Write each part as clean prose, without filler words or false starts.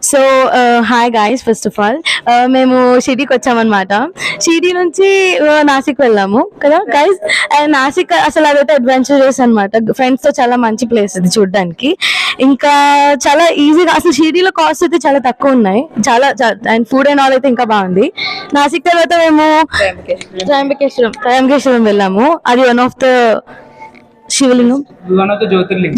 So hi guys, first of all మేము షిరిడీకి వచ్చామన్నమాట. షిరిడీ నుంచి నాసిక్ వెళ్ళాము కదా గైస్. అండ్ నాసిక్ అసలు అదైతే అడ్వెంచరస్ అనమాట. ఫ్రెండ్స్ తో చాలా మంచి ప్లేస్ అది చూడడానికి. ఇంకా చాలా ఈజీగా, అసలు షిరిడీలో కాస్ట్ అయితే చాలా తక్కువ ఉన్నాయి, చాలా. అండ్ ఫుడ్ అండ్ ఆల్ అయితే ఇంకా బాగుంది. నాసిక్ తర్వాత మేము త్రయంబకేశ్వరం వెళ్ళాము. అది వన్ ఆఫ్ ద శివలింగం,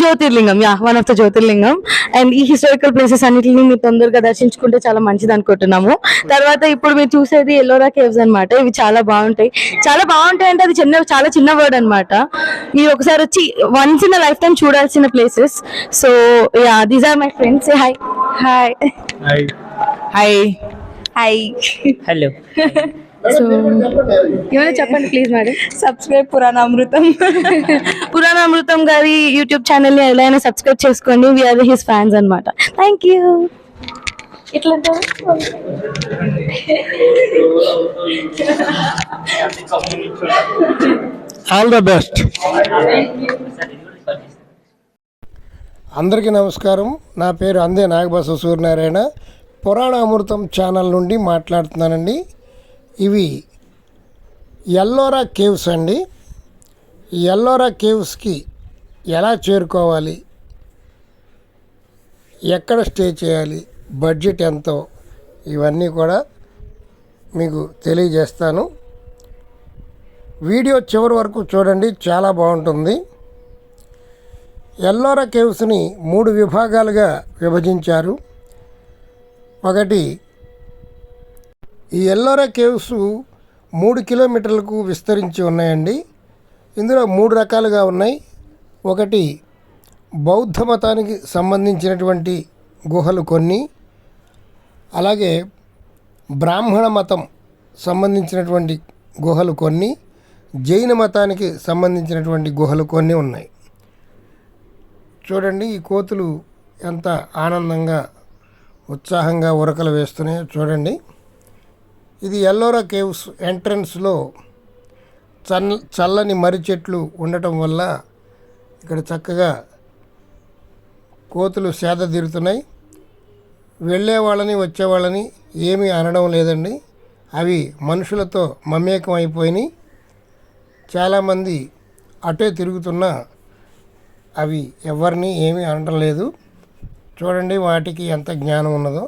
జ్యోతిర్లింగం, వన్ ఆఫ్ ద జ్యోతిర్లింగం. అండ్ ఈ హిస్టారికల్ ప్లేసెస్ అన్నిటిని మీరు తొందరగా దర్శించుకుంటే చాలా మంచిది అనుకుంటున్నాము. తర్వాత ఇప్పుడు మీరు చూసేది ఎల్లోరా కేవ్స్ అనమాట. ఇవి చాలా బాగుంటాయి. చాలా బాగుంటాయి అంటే అది చాలా చిన్న వర్డ్ అనమాట. మీరు ఒకసారి వచ్చి వన్స్ ఇన్ లైఫ్ టైం చూడాల్సిన places. So yeah, these are my friends. Hi hi hi hi hello. So ఏమైనా చెప్పండి please madam. Subscribe Puranamrutham. Puranamrutham గారి యూట్యూబ్ ఛానల్ ని ఎలా అయినా సబ్స్క్రైబ్ చేసుకోండి. వీఆర్ హిస్ ఫ్యాన్స్ అనమాట. Thank you. ఇట్లా ఆల్ ద బెస్ట్. అందరికీ నమస్కారం. నా పేరు అందే నాగబసవ సూర్యనారాయణ. పురాణామృతం ఛానల్ నుండి మాట్లాడుతున్నానండి. ఇవి ఎల్లోరా కేవ్స్ అండి. ఈ ఎల్లోరా కేవ్స్కి ఎలా చేరుకోవాలి, ఎక్కడ స్టే చేయాలి, బడ్జెట్ ఎంతో, ఇవన్నీ కూడా మీకు తెలియజేస్తాను. వీడియో చివరి వరకు చూడండి, చాలా బాగుంటుంది. ఎల్లోరా కేవ్స్ని 3 విభాగాలుగా విభజించారు. ఒకటి, ఈ ఎల్లోరా కేవ్స్ 3 కిలోమీటర్లకు విస్తరించి ఉన్నాయండి. ఇందులో 3 రకాలుగా ఉన్నాయి. ఒకటి, బౌద్ధ మతానికి సంబంధించినటువంటి గుహలు కొన్ని, అలాగే బ్రాహ్మణ మతం సంబంధించినటువంటి గుహలు కొన్ని, జైన మతానికి సంబంధించినటువంటి గుహలు కొన్ని ఉన్నాయి. చూడండి, ఈ కోతులు ఎంత ఆనందంగా ఉత్సాహంగా ఉరకలు వేస్తున్నాయో చూడండి. ఇది ఎల్లోరా కేవ్స్ ఎంట్రన్స్లో చల్లని మర్రి చెట్లు ఉండటం వల్ల ఇక్కడ చక్కగా కోతులు సేద తీరుతున్నాయి. వెళ్ళే వాళ్ళని వచ్చేవాళ్ళని ఏమీ అనడం లేదండి. అవి మనుషులతో మమేకం అయిపోయినాయి. చాలామంది అటే తిరుగుతున్నా అవి ఎవరిని ఏమీ అనడం లేదు. చూడండి వాటికి ఎంత జ్ఞానం ఉన్నదో.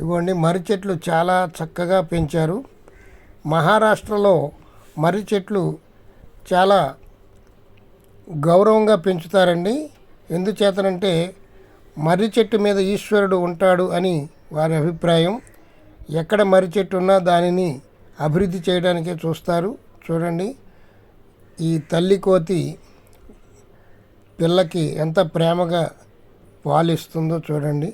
ఇవ్వండి, మర్రి చెట్లు చాలా చక్కగా పెంచారు. మహారాష్ట్రలో మర్రి చెట్లు చాలా గౌరవంగా పెంచుతారండి. ఎందుచేతనంటే మర్రి చెట్టు మీద ఈశ్వరుడు ఉంటాడు అని వారి అభిప్రాయం. ఎక్కడ మర్రి చెట్టు ఉన్నా దానిని అభివృద్ధి చేయడానికే చూస్తారు. చూడండి, ఈ తల్లి కోతి పిల్లకి ఎంత ప్రేమగా పాలిస్తుందో చూడండి.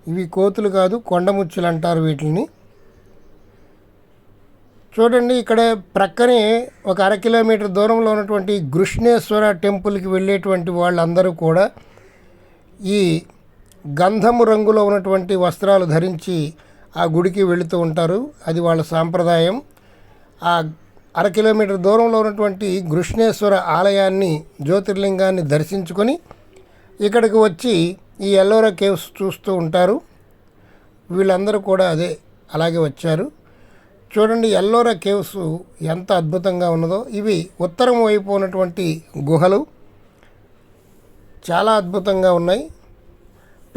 ఇవి కోతులు కాదు, కొండముచ్చులు అంటారు వీటిని. చూడండి, ఇక్కడ ప్రక్కనే ఒక 1/2 కిలోమీటర్ దూరంలో ఉన్నటువంటి గృష్ణేశ్వర టెంపుల్కి వెళ్ళేటువంటి వాళ్ళందరూ కూడా ఈ గంధము రంగులో ఉన్నటువంటి వస్త్రాలు ధరించి ఆ గుడికి వెళుతూ ఉంటారు. అది వాళ్ళ సాంప్రదాయం. ఆ 1/2 కిలోమీటర్ దూరంలో ఉన్నటువంటి గృష్ణేశ్వర ఆలయాన్ని, జ్యోతిర్లింగాన్ని దర్శించుకొని ఇక్కడికి వచ్చి ఈ ఎల్లోరా కేవ్స్ చూస్తూ ఉంటారు. వీళ్ళందరూ కూడా అలాగే వచ్చారు. చూడండి, ఎల్లోరా కేవ్స్ ఎంత అద్భుతంగా ఉన్నదో. ఇవి ఉత్తరం వైపు ఉన్నటువంటి గుహలు చాలా అద్భుతంగా ఉన్నాయి.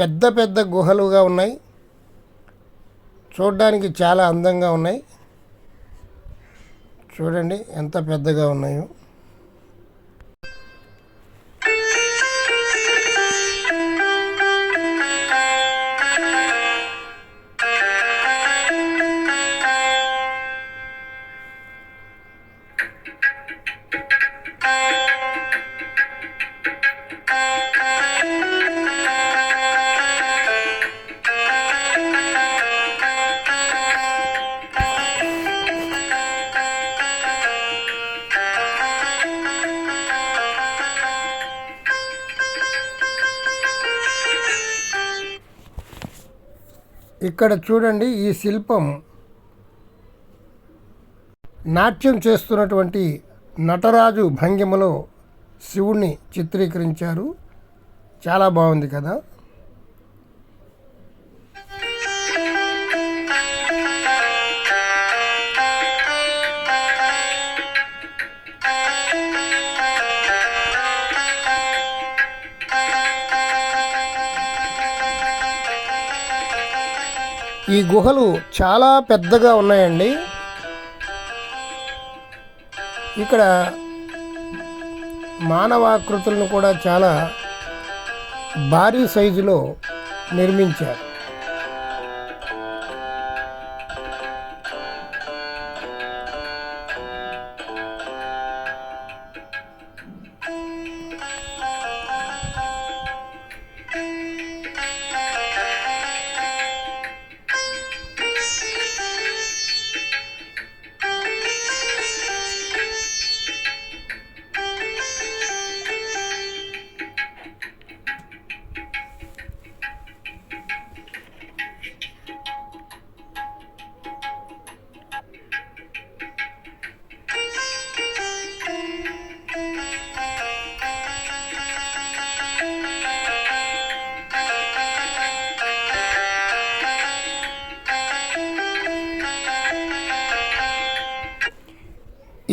పెద్ద పెద్ద గుహలుగా ఉన్నాయి. చూడడానికి చాలా అందంగా ఉన్నాయి. చూడండి ఎంత పెద్దగా ఉన్నాయో. ఇక్కడ చూడండి, ఈ శిల్పం నాట్యం చేస్తున్నటువంటి నటరాజు భంగిమలో శివుణ్ణి చిత్రీకరించారు. చాలా బాగుంది కదా. ఈ గుహలు చాలా పెద్దగా ఉన్నాయండి. ఇక్కడ మానవాకృతులను కూడా చాలా భారీ సైజులో నిర్మించారు.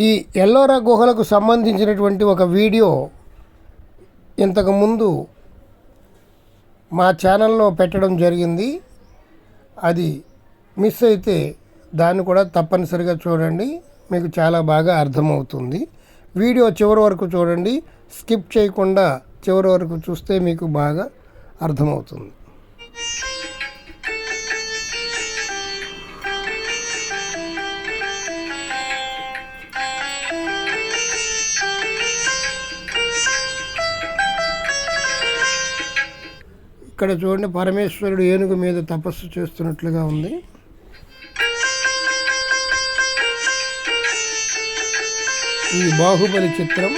ఈ ఎల్లోరా గుహలకు సంబంధించినటువంటి ఒక వీడియో ఇంతకుముందు మా ఛానల్లో పెట్టడం జరిగింది. అది మిస్ అయితే దాన్ని కూడా తప్పనిసరిగా చూడండి, మీకు చాలా బాగా అర్థమవుతుంది. వీడియో చివరి వరకు చూడండి, స్కిప్ చేయకుండా చివరి వరకు చూస్తే మీకు బాగా అర్థమవుతుంది. ఇక్కడ చూడండి, పరమేశ్వరుడు ఏనుగు మీద తపస్సు చేస్తున్నట్లుగా ఉంది. ఈ బాహుబలి చిత్రం.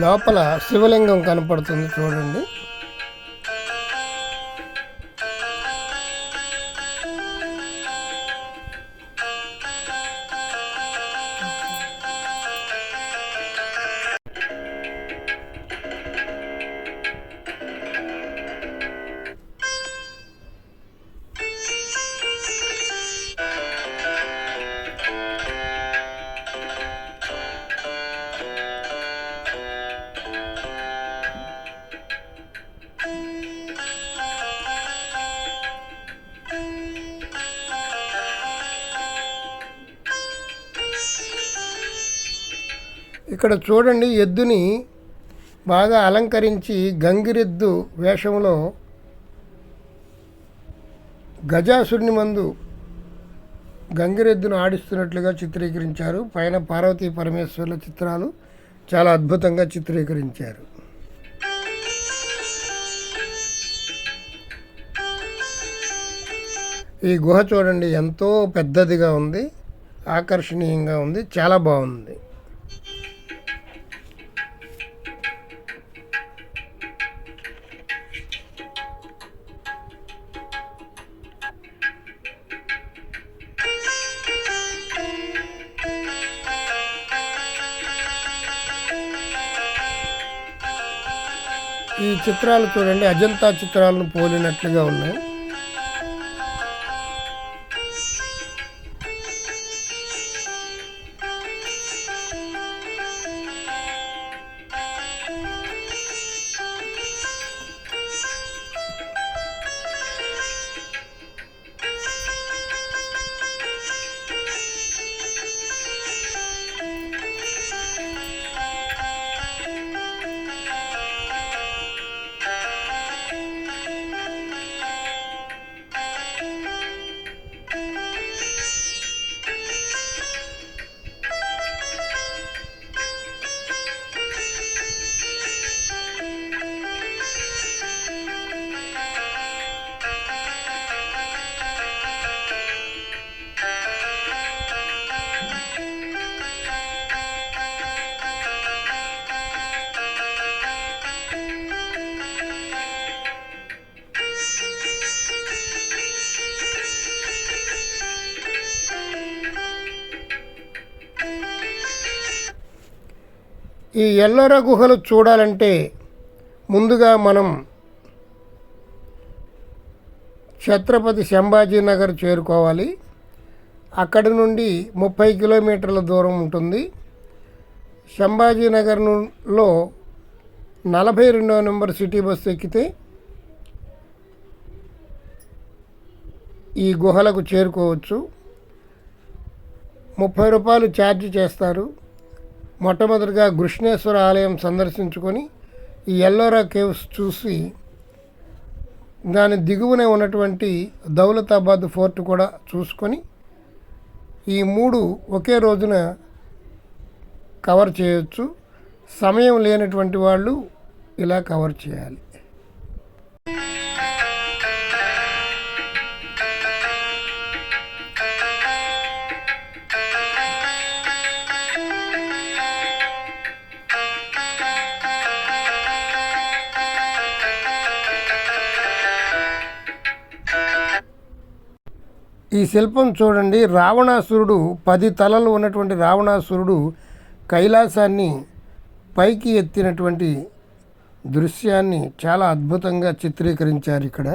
లోపల శివలింగం కనపడుతుంది చూడండి. ఇక్కడ చూడండి, ఎద్దుని బాగా అలంకరించి గంగిరెద్దు వేషంలో గజాసురుని మందు గంగిరెద్దును ఆడిస్తున్నట్లుగా చిత్రీకరించారు. పైన పార్వతీ పరమేశ్వరుల చిత్రాలు చాలా అద్భుతంగా చిత్రీకరించారు. ఈ గుహ చూడండి, ఎంతో పెద్దదిగా ఉంది, ఆకర్షణీయంగా ఉంది, చాలా బాగుంది. ఈ చిత్రాలు చూడండి, అజంతా చిత్రాలను పోలినట్లుగా ఉన్నాయి. ఈ ఎల్లోరా గుహలు చూడాలంటే ముందుగా మనం ఛత్రపతి సంభాజీనగర్ చేరుకోవాలి. అక్కడి నుండి 30 కిలోమీటర్ల దూరం ఉంటుంది. సంభాజీనగర్లో 42వ నెంబర్ సిటీ బస్సు ఎక్కితే ఈ గుహలకు చేరుకోవచ్చు. 30 రూపాయలు ఛార్జ్ చేస్తారు. మొట్టమొదటిగా కృష్ణేశ్వర ఆలయం సందర్శించుకొని ఈ ఎల్లోరా కేవ్స్ చూసి దాని దిగువనే ఉన్నటువంటి దౌలతాబాద్ ఫోర్ట్ కూడా చూసుకొని ఈ 3 ఒకే రోజున కవర్ చేయొచ్చు. సమయం లేనటువంటి వాళ్ళు ఇలా కవర్ చేయాలి. ఈ శిల్పం చూడండి. రావణాసురుడు 10 తలలు ఉన్నటువంటి రావణాసురుడు కైలాసాన్ని పైకి ఎత్తినటువంటి దృశ్యాన్ని చాలా అద్భుతంగా చిత్రీకరించారు ఇక్కడ.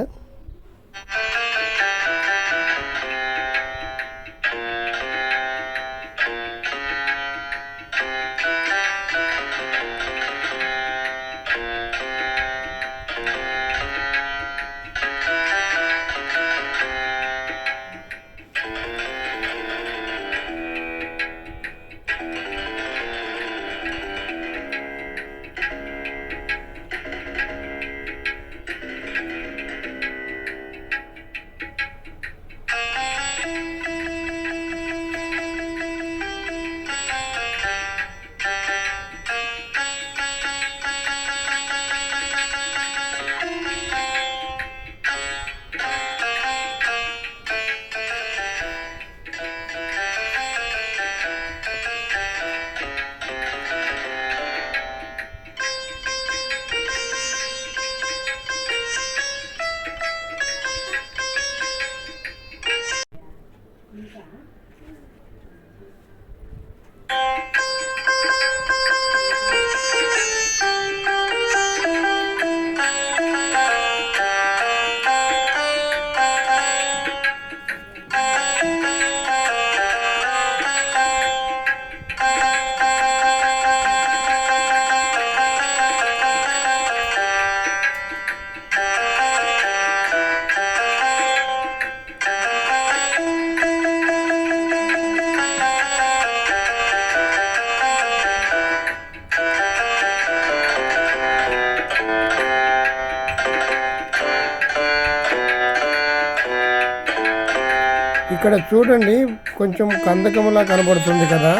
ఇక్కడ చూడండి, కొంచెం కందకములా కనబడుతుంది కదా.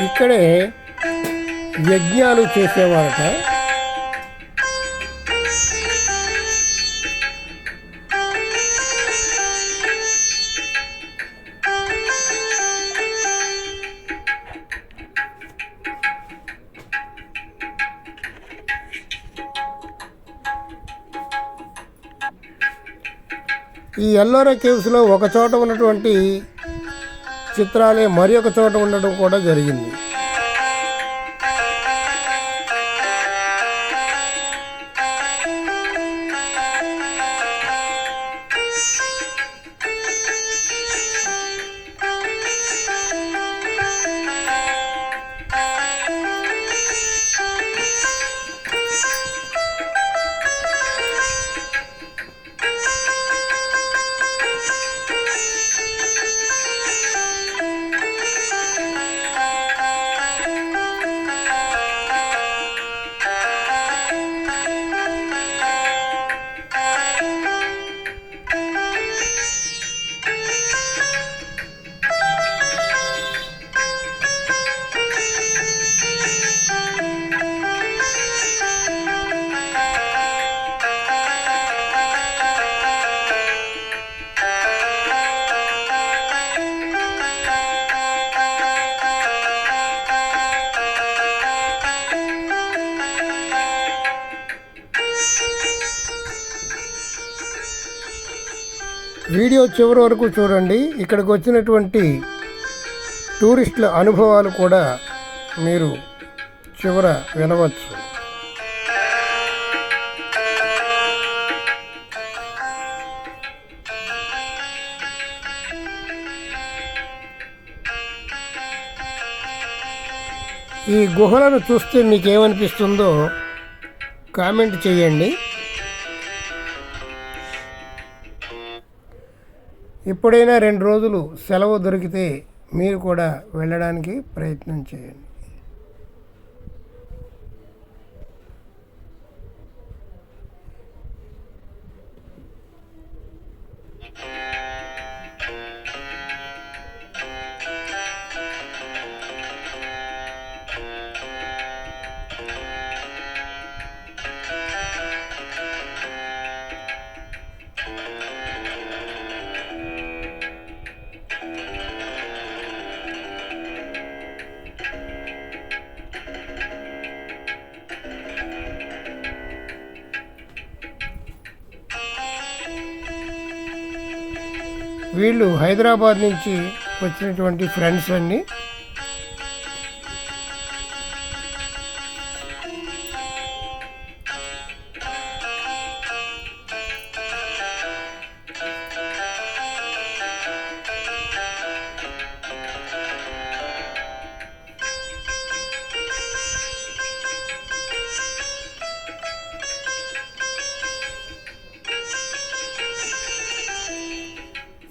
ఇక్కడే యజ్ఞాలు చేసేవారట. ఈ ఎల్లోరా కేవ్స్లో ఒక చోట ఉన్నటువంటి చిత్రాలే మరి ఒక చోట ఉండడం కూడా జరిగింది. వీడియో చివరి వరకు చూడండి. ఇక్కడికి వచ్చినటువంటి టూరిస్టుల అనుభవాలు కూడా మీరు చివర వినవచ్చు. ఈ గుహలను చూస్తే మీకేమనిపిస్తుందో కామెంట్ చేయండి. ఎప్పుడైనా 2 రోజులు సెలవు దొరికితే మీరు కూడా వెళ్ళడానికి ప్రయత్నం చేయండి. వీళ్ళు హైదరాబాద్ నుంచి వచ్చినటువంటి ఫ్రెండ్స్ అండి.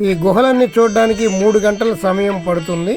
ఈ గుహలన్నీ చూడడానికి 3 గంటల సమయం పడుతుంది.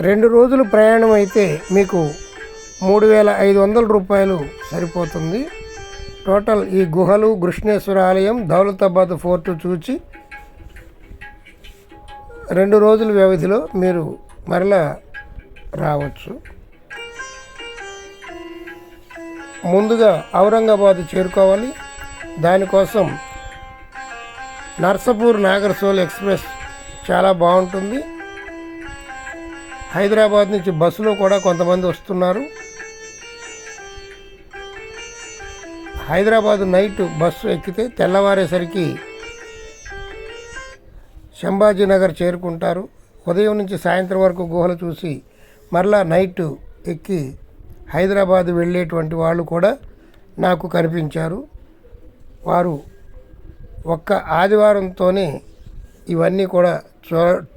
రెండు రోజులు ప్రయాణం అయితే మీకు 3,500 రూపాయలు సరిపోతుంది. టోటల్ ఈ గుహలు, కృష్ణేశ్వర ఆలయం, దౌలతాబాద్ ఫోర్టు చూచి 2 రోజుల వ్యవధిలో మీరు మరలా రావచ్చు. ముందుగా ఔరంగాబాద్ చేరుకోవాలి. దానికోసం నర్సాపూర్ నాగర్సోల్ ఎక్స్ప్రెస్ చాలా బాగుంటుంది. హైదరాబాద్ నుంచి బస్సులో కూడా కొంతమంది వస్తున్నారు. హైదరాబాద్ నైట్ బస్సు ఎక్కితే తెల్లవారేసరికి సంభాజీనగర్ చేరుకుంటారు. ఉదయం నుంచి సాయంత్రం వరకు గుహలు చూసి మరలా నైట్ ఎక్కి హైదరాబాద్ వెళ్ళేటువంటి వాళ్ళు కూడా నాకు కనిపించారు. వారు ఒక్క ఆదివారంతోనే ఇవన్నీ కూడా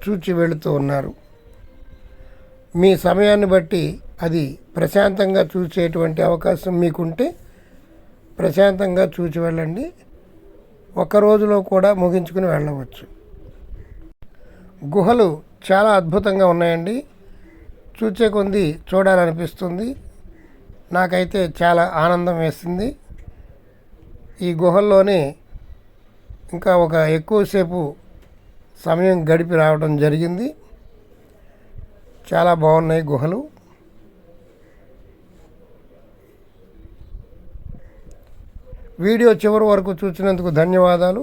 చూచి వెళుతూ ఉన్నారు. మీ సమయాన్ని బట్టి అది ప్రశాంతంగా చూసేటువంటి అవకాశం మీకుంటే ప్రశాంతంగా చూచి వెళ్ళండి. ఒక రోజులో కూడా ముగించుకుని వెళ్ళవచ్చు. గుహలు చాలా అద్భుతంగా ఉన్నాయండి. చూచే కొద్దీ చూడాలనిపిస్తుంది. నాకైతే చాలా ఆనందం వేసింది. ఈ గుహల్లోనే ఇంకా ఒక ఎక్కువసేపు సమయం గడిపి రావడం జరిగింది. చాలా బాగున్నాయి గుహలు. వీడియో చివరి వరకు చూసినందుకు ధన్యవాదాలు.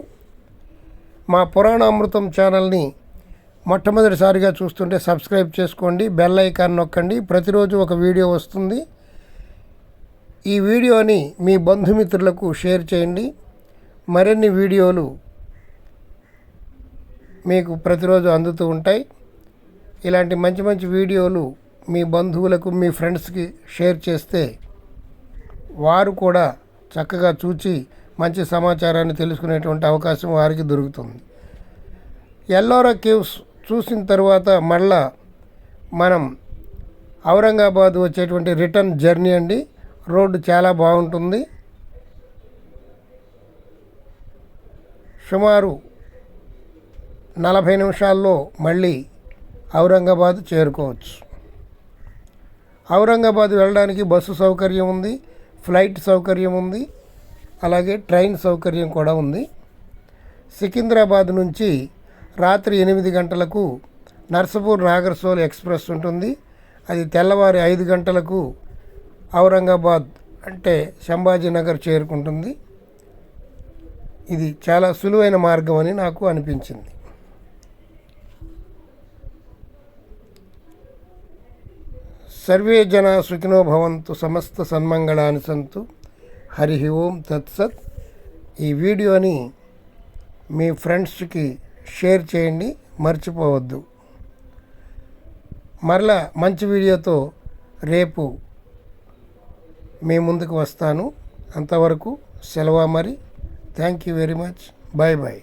మా పురాణామృతం ఛానల్ని మొట్టమొదటిసారిగా చూస్తుంటే సబ్స్క్రైబ్ చేసుకోండి, బెల్ ఐకాన్ నొక్కండి. ప్రతిరోజు ఒక వీడియో వస్తుంది. ఈ వీడియోని మీ బంధుమిత్రులకు షేర్ చేయండి. మరిన్ని వీడియోలు మీకు ప్రతిరోజు అందుతూ ఉంటాయి. ఇలాంటి మంచి మంచి వీడియోలు మీ బంధువులకు, మీ ఫ్రెండ్స్కి షేర్ చేస్తే వారు కూడా చక్కగా చూచి మంచి సమాచారాన్ని తెలుసుకునేటువంటి అవకాశం వారికి దొరుకుతుంది. ఎల్లోరా కేవ్స్ చూసిన తర్వాత మళ్ళా మనం ఔరంగాబాద్ వచ్చేటువంటి రిటర్న్ జర్నీ అండి. రోడ్డు చాలా బాగుంటుంది. సుమారు 40 నిమిషాల్లో మళ్ళీ ఔరంగాబాద్ చేరుకోవచ్చు. ఔరంగాబాద్ వెళ్ళడానికి బస్సు సౌకర్యం ఉంది, ఫ్లైట్ సౌకర్యం ఉంది, అలాగే ట్రైన్ సౌకర్యం కూడా ఉంది. సికింద్రాబాద్ నుంచి రాత్రి 8 గంటలకు నర్సపూర్ నాగర్సోల్ ఎక్స్ప్రెస్ ఉంటుంది. అది తెల్లవారి 5 గంటలకు ఔరంగాబాద్ అంటే సంభాజీనగర్ చేరుకుంటుంది. ఇది చాలా సులువైన మార్గం అని నాకు అనిపించింది. సర్వే జనా సుఖినో భవంతు, సమస్త సన్మంగళాని సంతు. హరి ఓం తత్సత్. ఈ వీడియోని మీ ఫ్రెండ్స్కి షేర్ చేయండి, మర్చిపోవద్దు. మరలా మంచి వీడియోతో రేపు మీ ముందుకు వస్తాను. అంతవరకు సెలవు మరి. Thank you very much. Bye bye.